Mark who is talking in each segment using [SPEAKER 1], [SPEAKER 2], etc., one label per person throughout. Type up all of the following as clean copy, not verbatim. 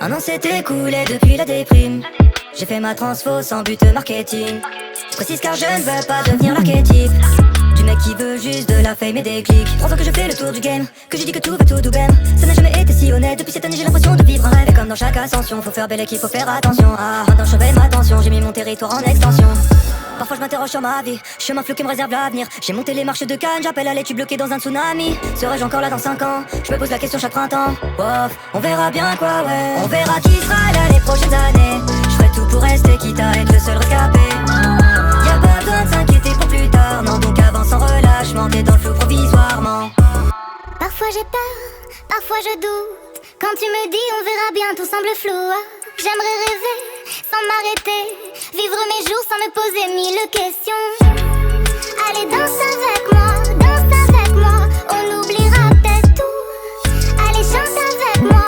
[SPEAKER 1] Un an s'est écoulé depuis la déprime. J'ai fait ma transfo sans but marketing. Je précise car je ne veux pas devenir l'archétype du mec qui veut juste de la fame et des clics. 3 ans que je fais le tour du game, que j'ai dit que tout va tout doux-ben. Ça n'a jamais été si honnête, depuis cette année j'ai l'impression de vivre un rêve. Et comme dans chaque ascension, faut faire belle équipe, faut faire attention. Dans je surveille ma tension, j'ai mis mon territoire en extension. Parfois je m'interroge sur ma vie, chemin flou qui me réserve l'avenir. J'ai monté les marches de Cannes, j'appelle à l'aide, tu bloqué dans un tsunami. Serais-je encore là dans 5 ans? Je me pose la question chaque printemps. Wof, on verra bien quoi, ouais. On verra qui sera là les prochaines années. Je ferai tout pour rester, quitte à être le seul rescapé. Y'a pas besoin de s'inquiéter pour plus tard, non, donc avance sans relâchement, t'es dans le flou provisoirement.
[SPEAKER 2] Parfois j'ai peur, parfois je doute. Quand tu me dis on verra bien, tout semble flou. J'aimerais rêver sans m'arrêter, vivre mes jours sans me poser 1000 questions. Allez danse avec moi, on oubliera peut-être tout. Allez chante avec moi,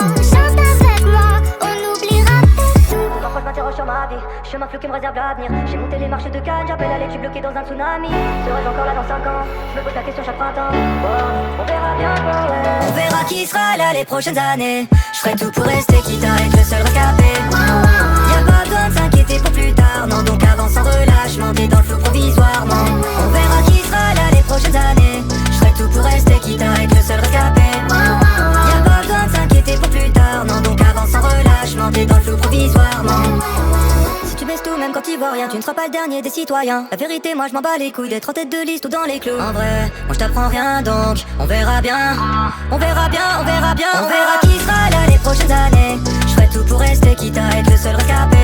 [SPEAKER 2] on oubliera peut-être tout.
[SPEAKER 1] Parfois je m'interroge sur ma vie, chemin flou qui me réserve l'avenir. J'ai monté les marches de Cannes, j'appelle à l'aide, tu bloqué dans un tsunami. Serais-je encore là dans 5 ans? Je me pose la question chaque printemps. On verra bien quoi, ouais. On verra qui sera là les prochaines années. Je ferai tout pour rester, quitte à être le seul rescapé. Y'a pas besoin de s'inquiéter pour plus tard, non, donc avance sans relâchement, t'es dans le flou provisoirement. On verra qui sera là les prochaines années. Je ferai tout pour rester, quitte à être le seul rescapé. Y'a pas besoin de s'inquiéter pour plus tard, non, donc avance sans relâchement, t'es dans le flou provisoirement. Si tu baisses tout, même quand tu vois rien, tu ne seras pas le dernier des citoyens. La vérité, moi je m'en bats les couilles d'être en tête de liste ou dans les clous. En vrai, moi je t'apprends rien, donc on verra bien. On verra bien, on verra bien. On verra qui sera là les prochaines années. Je ferai tout pour rester, quitte à être le seul rescapé.